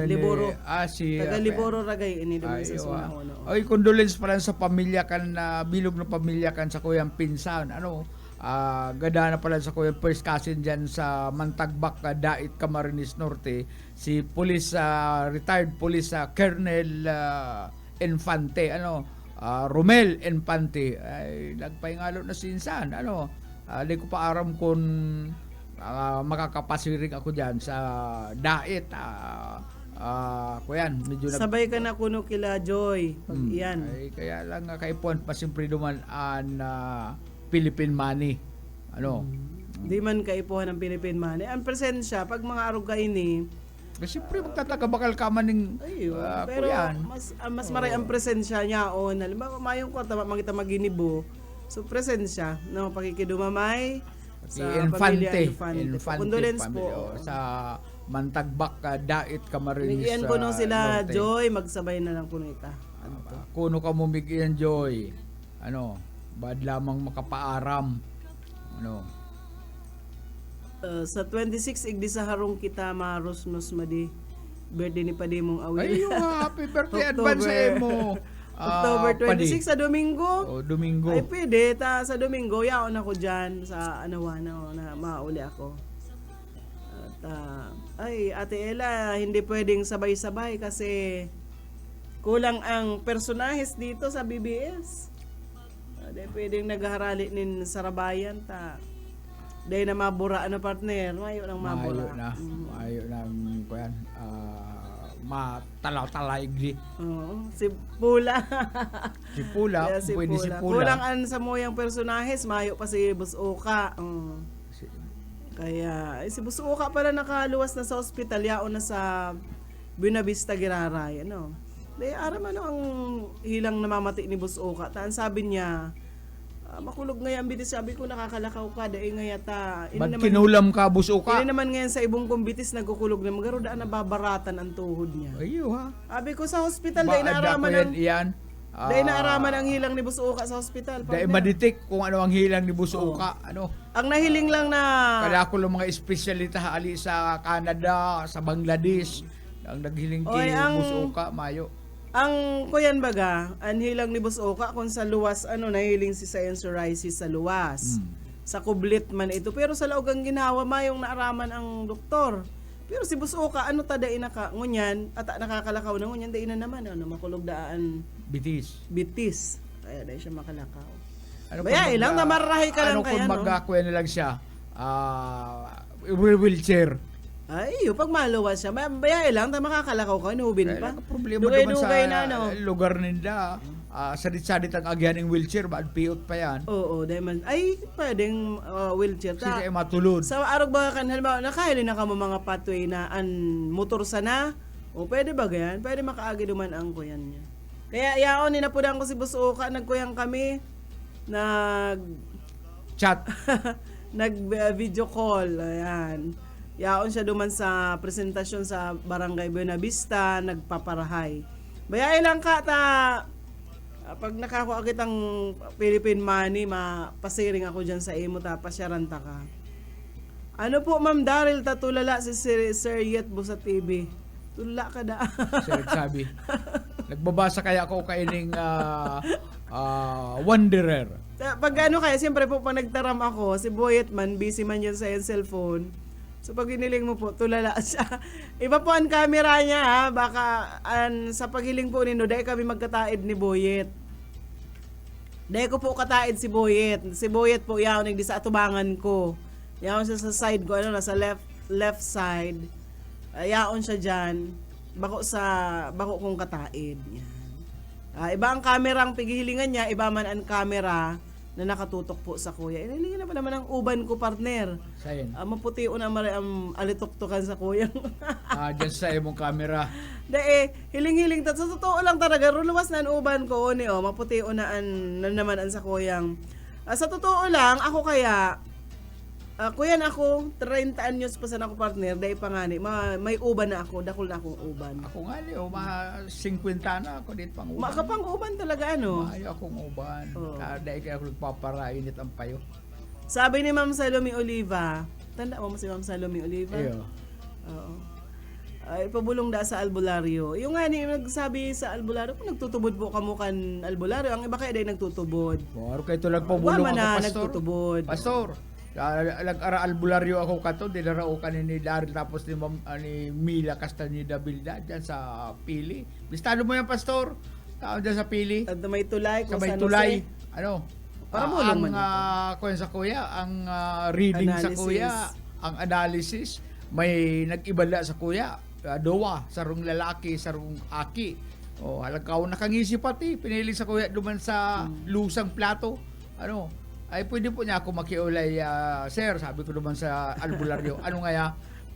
Liboro. Taga Liboro Ragay ini dumi sa Sunahono. Ay, condolence pa lang sa pamilya kan na bilog na pamilya kan sa kuyang pinsan. Gada na pala sa kuyang first cousin dyan sa Mantagbak, Dait, Camarines Norte, si police retired police Colonel Infante, Romel Infante, ay nagpaingalo na sinsan. Di ko pa aram kung makakapasiring ako dyan sa Dait. Kuyan, medyo Sabay ka na kuno kila Joy. Pag iyan. Ay, kaya lang kay Puan pasimpre duman an Philippine money. Di man kaipuhan ng Philippine money. Ang presensya, pag mga aruga ini, Kasi siyempre magtataka bakal ka man ng pero kuyan. mas maray ang presensya niya o halimbawa mayong kwarta mangita maginibo. So presensya no pakikidumamay sa pamilya Infante. Condolence po Sa Mantagbak, Dait, Camarines. Bigyan ko nung sila Norte. Joy, magsabay na lang kuno ita. Kuno ka mo bigyan Joy. Bad lamang makapaaram. Sa 26 igdi sa harong kita marusnos madi birthday ni padi mong awil. Ay, happy birthday October. advance mo. October 26 sa Domingo. Domingo. Ay pwede sa Domingo yaon ako diyan sa Anawana na mauli ako. At ay Ate Ella, hindi pwedeng sabay-sabay kasi kulang ang personahes dito sa BBS. Hindi pwedeng nagharali nin Sarabayan dahil na mabura partner, mayo nang mabura. Mayo na kuyan. Matalaw-talaig di. Oo, si Pula. Si Pula, Kaya pwede si Pula. Kulang an sa moyang personahes, mayo pa si Busoka. Kaya si Busoka pala nakaluwas na sa ospital, yaon na sa Buena Vista Giraray, aram ang hilang namamati ni Busoka. Taan sabi niya, makulog ngayon bitis, sabi ko nakakalakaw ka dahil ngayata Ba't kinulam ka, Busoka? Ini naman ngayon sa ibong kumbitis nagkukulog na magaro daan na babaratan ang tuhod niya. Ayo ha. Sabi ko sa hospital dahil naaraman ang hilang ni Busoka sa hospital. Dahil maditik kung ano ang hilang ni Busoka. Ang nahiling lang na Kaya ko lang mga espesyalita ali sa Canada, sa Bangladesh, ang naghiling kay Busoka, mayo. ang kuyan baga, ang hilang ni Busoka kung sa luwas nahiling si Science psoriasis sa luwas. Sa kublit man ito, pero sa laog ang ginawa mayong naaraman ang doktor. Pero si Busoka tada inaka ngunyan at nakakalakaw na ngunyan dai na naman makulog daan bitis. Kaya dai siya makalakaw. Baya ilang namarahay ka lang kaya kung magkakuya na lang siya, wheelchair. Ay, pag maluwas siya, baya ilang makakalakaw ka, inubin pa. Problema Dugay-dugay naman na sa lugar nila. Sadit-sadit ang agyan ng wheelchair, baad piot pa yan. Oo, dahil man, ay, pwedeng wheelchair. Kasi kayo matulod. Sa arog ba kan, halimbawa, nakahili na ka mo mga pathway na motor sana, o pwede ba ganyan? Pwede makaagi duman ang kuyan niya. Kaya, yaon, ninapudan ko si Busoka, nagkuyang kami, Chat. nag-video call, ayan. Yaon siya duman sa presentasyon sa Barangay Buena Vista, nagpaparahay. Bayae lang ka pag nakakuagit ang Philippine money, mapasiring ako dyan sa imo pasyaranta ka. Ano po Ma'am Daryl, tatulala si Sir Yetbo sa TV. Tula ka da. Sir sabi. Nagbabasa kaya ako kaining Wanderer. Pag kaya, siyempre po pag nagtaram ako, si Boyet man, busy man yan sa yung cellphone. So pag hiniling mo po, tulala siya. Iba po ang camera niya baka sa paghiling po nino, dahil kami magkataid ni Boyet. Dahil ko po kataid si Boyet. Si Boyet po, yaon, nagdi sa atubangan ko. Yaon siya sa side ko, nasa left side. Yaon siya dyan. bako kong kataid. Yan. Iba ang camera ang pigihilingan niya, iba man ang camera na nakatutok po sa kuya. Inilingin na pa naman ang uban ko, partner. Sayin. Maputi una mara ang alituktukan sa kuya. Diyan sa imong camera. Hiling-hiling sa totoo lang talaga ruluwas na ang uban ko ni maputi unaan na naman ang sa kuyang. Sa totoo lang ako kaya kuya na ako 30 anyos pa sa ako partner dahil pa nga ni may uban na ako, dakol na akong uban. Ako nga ni, mga 50 na ako dito pang uban. Makapang uban talaga ano. Maayo akong uban. Oo. Dahil kaya ako nagpaparainit ang payo. Sabi ni Ma'am Salome Oliva, tanda mo si Ma'am Salome Oliva? Iyo. Oo. Ay, pabulong da sa albularyo. Yung nga ni nagsabi sa albularyo, kung nagtutubod po kamo kan albularyo, ang iba kaya day nagtutubod. Moro kayo ito lang pabulong Wama ako, na pastor. nagtutubod. Pastor, nag-ara albularyo ako kato, dinarao ka ni Daryl tapos ni Mila Castaneda Bilda dyan sa Pili. Bistado mo yan, Pastor. Tao dyan sa Pili. At may tulay, Sa kung may saan tulay. Jose. Ano? Para bulong man Kuya sa kuya, ang reading sa Analysis. kuya, ang analysis, may nag-ibala sa kuya. Dowa, sarong lalaki, sarong aki. Halagaw nakangisi pati, pinili sa kuya duman sa lusang plato. Ano? Ay pwede po niya ako makiulay, sir, sabi ko naman sa albularyo. Ano nga ya?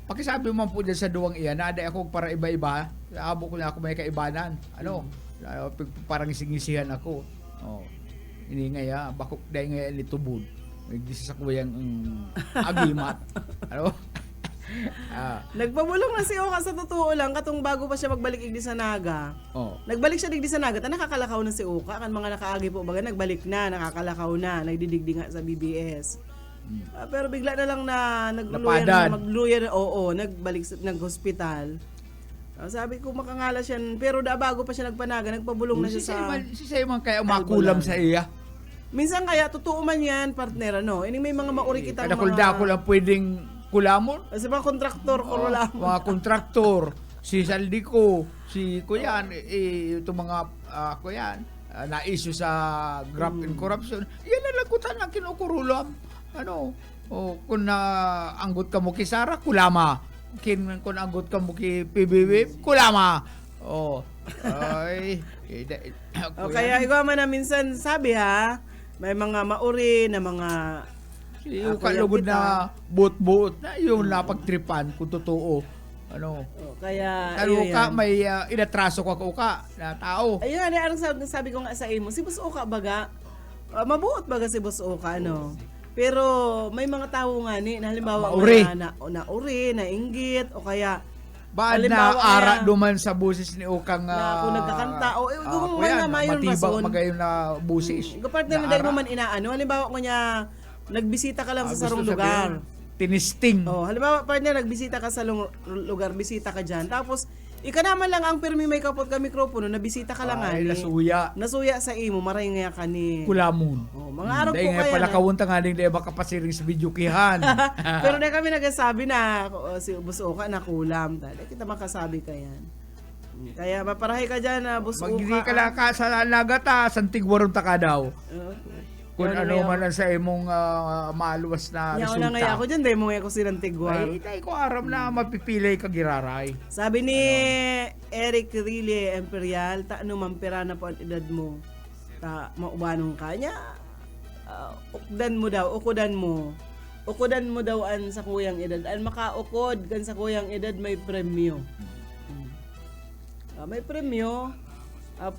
Pakisabi mo po dyan sa duwang iyan, naday ako para iba-iba. Abo ko na ako may kaibanan. Ano? Parang isingisihan ako. Ini nga ya, bakok dahil nga yan itubod. Nagdisi sa kuyang agimat. Ano? Nagpabulong na si Oka sa totoo lang, katong bago pa siya magbalik igdi sa Naga. Nagbalik siya digdi sa Naga, nakakalakaw na si Oka, kan mga nakaagi po baga, nagbalik na, nakakalakaw na, nagdidigdi nga sa BBS. Pero bigla na lang na magluya na, nagbalik, nag-hospital. Sabi ko makangala siya, pero bago pa siya nagpanaga, nagpabulong na siya sa... Si Simon kaya umakulam sa iya. Minsan kaya, totoo man yan, partner, ano? Ini may mga mauri kitang Kadakul-dakul ang pwedeng kulamon. Kasi mga kontraktor ko lang. Mga kontraktor, si Saldico, si Kuyan, itong mga Kuyan, na-issue sa graft and corruption. Yan na lagutan ang kinukurulam. Ano? Kung anggot ka mo kay Sara, kulama. Kung anggot ka mo kay PBB, kulama. Kaya ikaw man na minsan sabi may mga mauri na mga yung kalugod na buot-buot na yung napagtripan kung totoo. Ano? Kaya Ano ka, may inatraso ka na tao. Ayun, anong sabi ko nga sa imo, si Boss Oka baga, mabuot baga si Boss Oka, ano? Pero may mga tao nga ni, na halimbawa na uri, na inggit, o kaya Baad na ara duman sa busis ni Ukang na kung nagkakanta gumamay nga mayon matibak rason magayon na busis. Partner na dahil mo man inaano, halimbawa ko niya nagbisita ka lang sa sarong gusto lugar. Tinisting. Halimbawa partner nagbisita ka sa lugar, bisita ka diyan. Tapos ika naman lang ang permi may kapot ka mikropono, nabisita ka lang ani. Nasuya sa imo, maray nga ka ni Kulamon. Mga araw ko kaya. kaya Pala kawunta nga din dahil baka pasiring sa video kihan. Pero na kami nagsasabi na si Boss Oka na kulam. Dahil kita makasabi ka yan. Kaya maparahay ka dyan na Boss Oka. Magiging ka lang ka sa lagata, santigwaron ta ka daw. Kung ano man ang sa imong maluwas na resulta. Yaw na nga ako dyan, dahil mo nga ako silang tigwar. Ay, ko aram na mapipilay ka giraray. Sabi ni Eric Rile Imperial, taano mampira na po ang edad mo. Maubanong ka niya. Ukudan mo daw an sa kuyang edad. An makaukod kan sa kuyang edad may premyo. May premyo.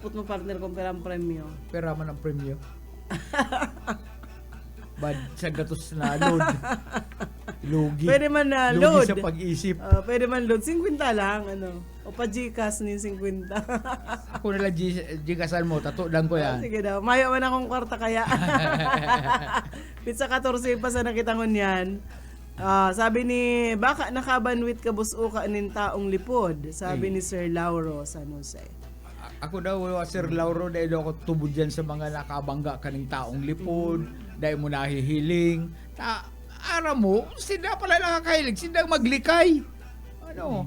Put mo partner kung pera ang premyo. Pera man ang premyo. Bad sa gatos na load. Lugi. Pwede man na Lugi load. sa pag-isip. Pwede man load. 50 lang. Ano. O pa Gcash ni 50. Ako nalang Gcasan mo. Tatudan ko yan. Sige daw. Maya man akong kwarta kaya. Pizza 14 pa sa nakitangon yan. Sabi ni, baka nakabanwit ka Boss Oka nin taong lipod. Sabi ni Sir Lauro San Jose. Ako daw, Sir Lauro, dahil ako tubod dyan sa mga nakabangga kaning taong lipod, dahil mo nahihiling. Ara mo, sila pala nakakahilig, sila maglikay. Ano?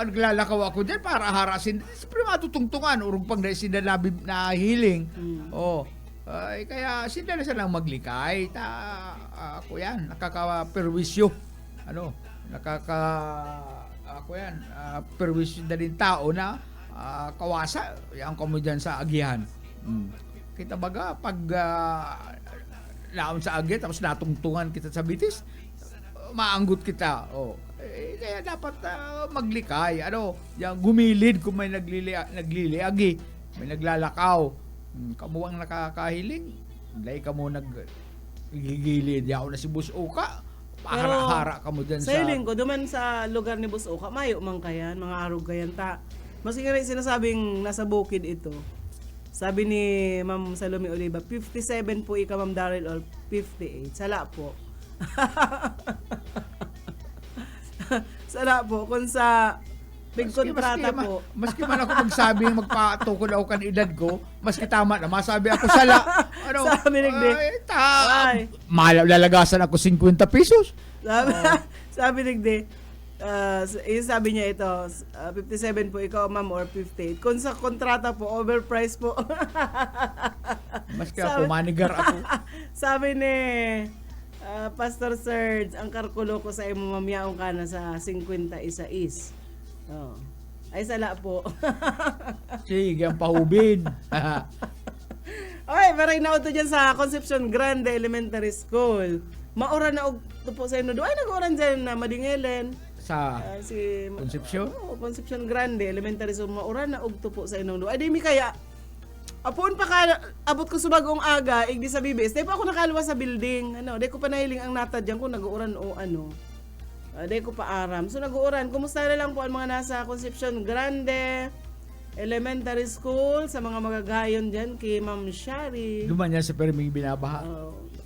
Naglalakaw ako dyan para harasin. Siyempre matutungtungan, urong pang dahil sila nahihiling. Kaya sila na silang maglikay. Ako yan, nakaka-perwisyo. ako yan, perwisyo na din tao na kawasa, yung kamo dyan sa agihan. Kita baga, pag naon sa agi, tapos natungtungan kita sa bitis, maanggot kita. Kaya dapat maglikay. Yung gumilid kung may nagliliagi, may naglalakaw. Kamu ang nakakahiling, dahil kamo gigilid. Yaw na si Bus Uka, hara ka mo dyan sa hiling ko, duman sa lugar ni Boss Oka, mayo man kayan, mga arog kayan ta. Mas nga rin sinasabing nasa bukid ito. Sabi ni Ma'am Salome Oliva, 57 po ika Ma'am Daryl or 58. Sala po. Sala po. Kung sa big kontrata po. Maski man ako magsabi magpatukod ako kan edad ko, maski tama na, masabi ako sala. Sabi nigdi. Malalagasan ako 50 pesos. Sabi nigdi. Sabi niya ito, 57 po ikaw ma'am or 58. Kung sa kontrata po, overpriced po. Maski ako, manigar ako. Sabi ni Pastor Serge, ang karkulo ko sa imo mamyaong ka na sa 50 isa is. Ay sala po. Sige, ang pahubin. Oy, maray na uto dyan sa Concepcion Grande Elementary School. Maura na og tupo sa ino. Ay, nag-oran dyan na Madingelen. Sa si Concepcion? Concepcion Grande Elementary School. Maura na og tupo sa ino. Ay, di mi kaya. Apon pa ka, abot ko subagong aga, igdi sa bibis. Di pa ako nakaluwa sa building. Di ko pa nahiling ang natad dyan kung nag-uuran o ano. Di ko pa aram. So nag-uuran. Kumusta na lang po ang mga nasa Concepcion Grande Elementary School, sa mga magagayon dyan, kay Ma'am Shari. Duman yan sa Perming binabaha.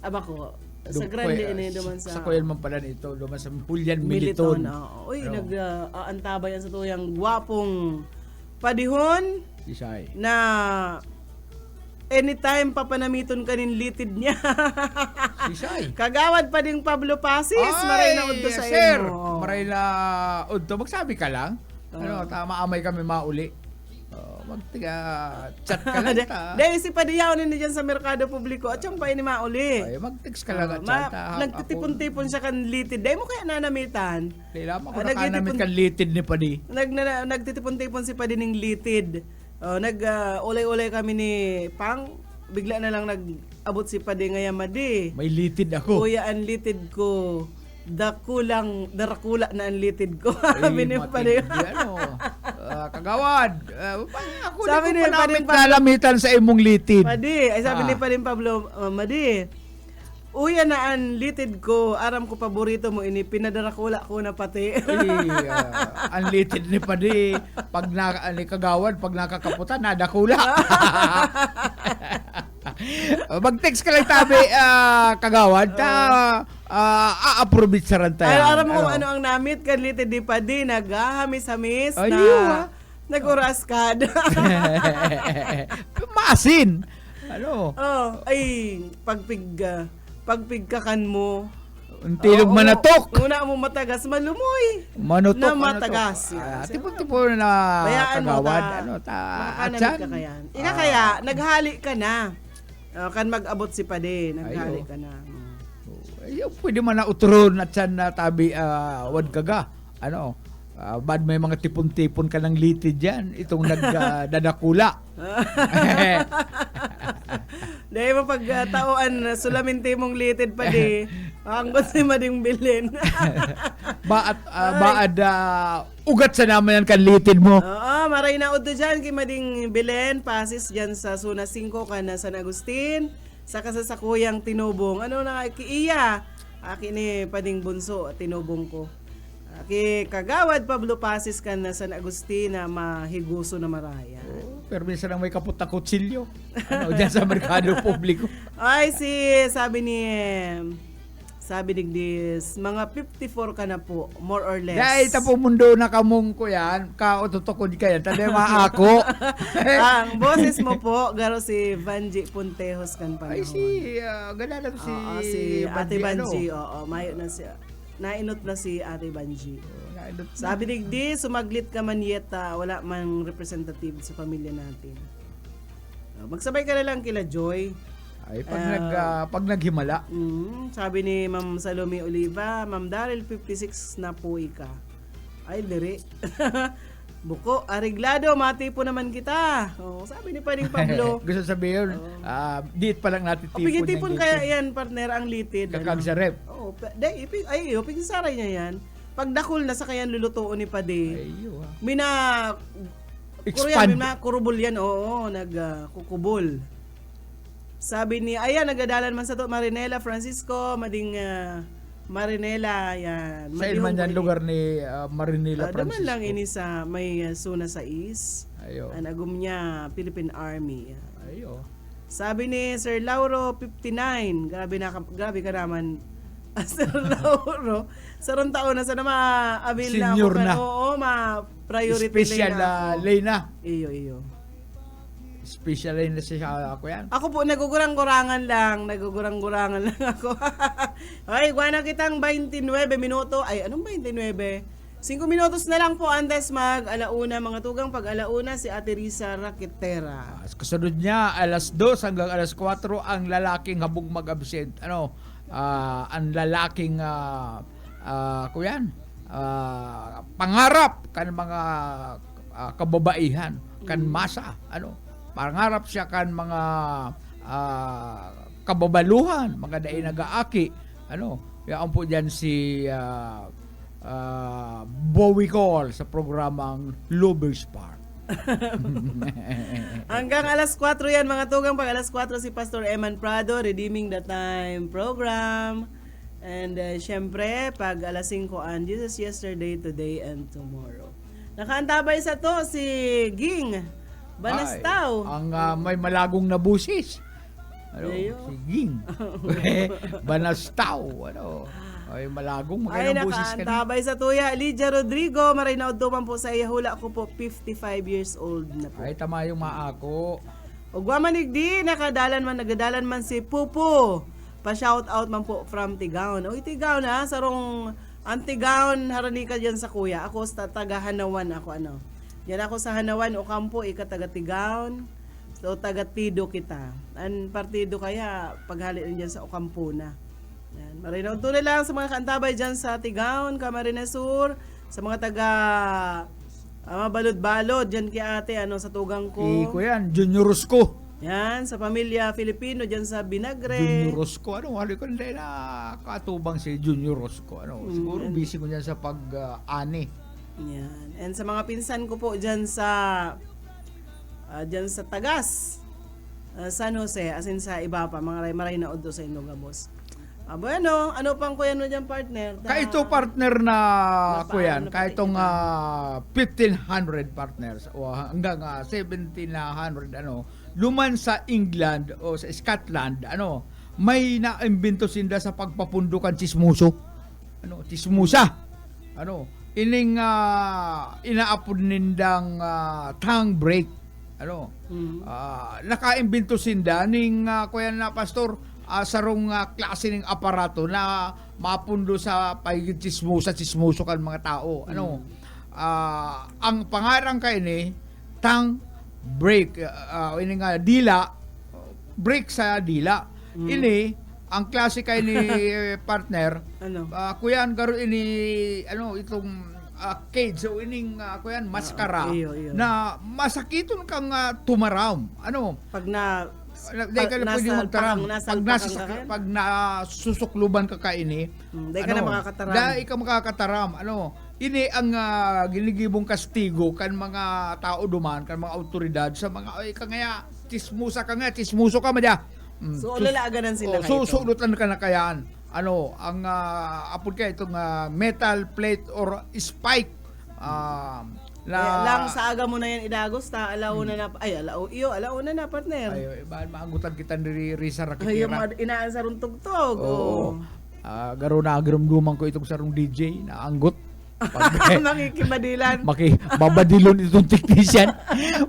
Aba ko. Sa Grande ini duman sa... Sa Coyal man pala nito, duman sa Julian Militon. Uy, nag-aantabay yan sa tuyang gwapong padihon Isay. na anytime papanamiton ka nin litid niya. Isay. Kagawad pa ding Pablo Pasis. Maray na udto sa sir. imo. Maray na udto. Magsabi ka lang. Tama amay kami mauli. Chat ka lang ta. Dahil si Padiyaw nini dyan sa Merkado Publiko at yung pa ini mauli. Ay, mag-text ka lang at chat. Nagtitipon-tipon siya kan litid. Dahil mo kaya nanamitan. Dahil lamang ko nakanamit kan litid ni Padi. Nagtitipon-tipon si Padi ning litid. Ulay-ulay kami ni Pang. Bigla na lang nag-abot si Padi ngayon madi. May litid ako. Kuya, ang litid ko. Darakula na ang litid ko. Sabi ni Padi. Kagawad. Ako sabi di ko ni pa namin Padi, kalamitan sa imong litid. Padi, ay sabi ni Padi Pablo, Madi, uya na ang litid ko, aram ko paborito mo ini, pinadarakula ko na pati. Ang litid ni Padi, pag ni Kagawad, pag nakakaputan, nadakula. Mag-text ka lang tabi, Kagawad, a-approve it sa rantay. Aram mo ano ang namit kan litid ni Padi, naghahamis-hamis na nag-uraskad. Maasin. Ay, pagpigkakan mo. Untilog manatok. Una mo matagas, malumoy. Manutok. Na matagas. Tipo na bayaan Kagawad. Makakanamit ka kaya. Ika kaya, naghali ka na. Kan mag-abot si Padi, naghali ka na. Pwede man na utron at yan na tabi wad kaga. Bad may mga tipon-tipon ka ng litid dyan. Itong nagdadakula. Dahil mo pagtauan, sulaminti mong litid pa di. Hanggot si Mading Bilin. Baad ugat sa naman yan kan litid mo. Maray na udo dyan kay Mading Bilin. Pasis dyan sa Suna 5 ka na San Agustin. Sa kasasakuyang tinubong. Ano na kiiya? Aki ni Pading Bunso at tinubong ko. Aki Kagawad Pablo Pasis ka na San Agustin na mahiguso na maraya. Pero minsan lang may kaput na kutsilyo. Dyan sa Merkado Publiko. Ay, sabi ni Digdis, mga 54 ka na po, more or less. Dahil tapo mundo na kamong ko yan, kaututukod ka yan, tanda ako. Ang boses mo po, garo si Vanji Puntejos kan panahon. Ay, ganala to si Ate Vanji, mayo na siya. Nainot na si Ate Vanji. Sabi Digdis, sumaglit ka man yet, wala mang representative sa pamilya natin. Magsabay ka na lang kila Joy. Ay, pag naghimala. Sabi ni Ma'am Salome Oliva, Ma'am Daryl, 56 na po ika. Ay, diri. Buko, ariglado, mati po naman kita. Oh, sabi ni Paring Pablo. Gusto sabihin, diit pa lang natin O, tipon. pigitipon ng kaya litid. yan, partner, ang litid. Kakag sa rep. Oo, pigisaray niya yan. Pag dakol na sa kayan lulutuon ni Pade. Ayo, Mina, Expand. Mina, kurubol yan, oo, nagkukubol. Sabi ni, ayan, nagadalan man sa to, Marinela, Francisco, mading Marinela, yan. Sa ilman yan lugar ni Marinela Daman Francisco. lang ini sa may suna sa is. Ayo. Ang agum niya, Philippine Army. Ayo. Sabi ni Sir Lauro 59, grabe ka naman. Sir Lauro, sa rong taon na sana ma-avail na ako. Senior na. Oo, ma-priority Special lane na ako. lane na. Iyo. Special lane na siya ako yan. Ako po, nagugurang-gurangan lang ako. Ay, guwana kitang 29 minuto. Ay, anong 29? 5 minutos na lang po antes mag-alauna. Mga tugang pag-alauna si Ate Risa Raquetera. Kasunod niya, alas 2 hanggang alas 4, ang lalaking habog mag-absent. Ang lalaking, kuyan, pangarap kan mga kababaihan, kan masa, pangarap siya kan mga kababaluhan, mga daay nag-aaki, yan po dyan si Bowie Call sa programang Lovers Park. Hanggang alas 4 yan mga tugang. Pag alas 4 si Pastor Eman Prado, Redeeming the Time program. And syempre, pag alas 5 ang Jesus Yesterday, Today, and Tomorrow. Nakaantabay sa to si Ging Banastaw. Ay, ang may malagong na busis. Ayo. Si Ging. Banastaw. Ay, malagong Ay, magandang busis ka na. nakaantabay sa tuya. Lydia Rodrigo, marinaod duman po sa ihula ko po, 55 years old na po. Ay, tama yung maako. Ugwa manigdi, nagadalan man si Pupo. Pa-shout out man po from Tigaon. Uy, Tigaon ha, sarong ang Tigaon, haranika dyan sa kuya. Ako sa taga Hanawan ako, Yan ako sa Hanawan, o kampo, ika taga Tigaon. So, taga Tido kita. Ang partido kaya, paghali rin dyan sa Okampo na. Yan. Marinaw tunay lang sa mga kantabay dyan sa Tigaon, Camarines Sur, sa mga taga balod-balod dyan kay ate, sa tugang ko. Iko yan, Junior Rosco. Yan, sa pamilya Filipino dyan sa Binagre. Junior Rosco, hali ko hindi na katubang si Junior Rosco. Siguro busy ko dyan sa pag-ani. Yan. And sa mga pinsan ko po dyan sa Tagas, San Jose, as in sa iba pa, mga maray na odo sa Inogamos. Bueno, ano pang kuya mo dyan, partner? Kaito partner na Paano kuyan, na kaitong 1,500 partners o hanggang 1,700 luman sa England o sa Scotland, may naimbento sinda sa pagpapundukan chismoso. Chismosa. Ining inaapod nindang tongue break. Nakaimbento sinda ning kuyan na pastor sarong klase ng aparato na mapundo sa pagiging chismoso kan mga tao. Ang pangarang kay ni tongue break, ini nga dila, break sa dila. Ini ang klase kay ni partner. Kuyan garo ini itong cage so ining kuyan maskara iyo. na masakiton kang tumaram. Pag na Dahil ka na pwede magtaram. Pag nasusukluban ka kaini, dahil ka na makakataram. Dahil ka makakataram. Ini ang ginigibong kastigo kan mga tao duman, kan mga autoridad sa mga, ay ka nga, chismuso ka madya. So, lalaganan sila kayo. Susunutan ka na kayaan. Ang apod ka itong metal plate or spike. Lang sa aga mo na yan idagos ta alauna na alauna na partner. Ay, maagutan kita ni Risa Ay, Raquetera. inaan sa rong tugtog. Oo. Garo na agramduman ko itong sarong DJ na anggot. Makikibadilan. Mabadilon itong technician.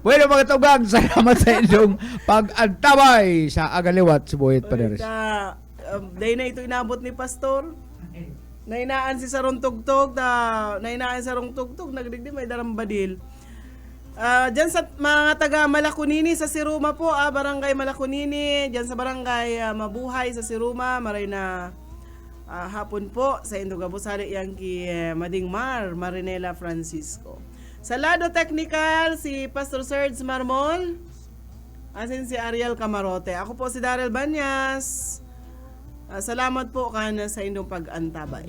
Bueno mga tugang, salamat sa inyong pag-antabay sa Agaliwat sa Buhit Paderes. Dahil na ito inabot ni Pastor. Nainaan si sarong tugtog, nagdigdi may darang badil. Diyan sa mga taga Malakunini sa Siruma po, barangay Malakunini, diyan sa barangay Mabuhay sa Siruma, maray na hapon po sa Indogabusari yang ki Madingmar Marinela Francisco. Sa lado technical, si Pastor Serge Marmol, asin si Ariel Camarote. Ako po si Daryl Banyas. Salamat po kana sa inyong pag-antabay.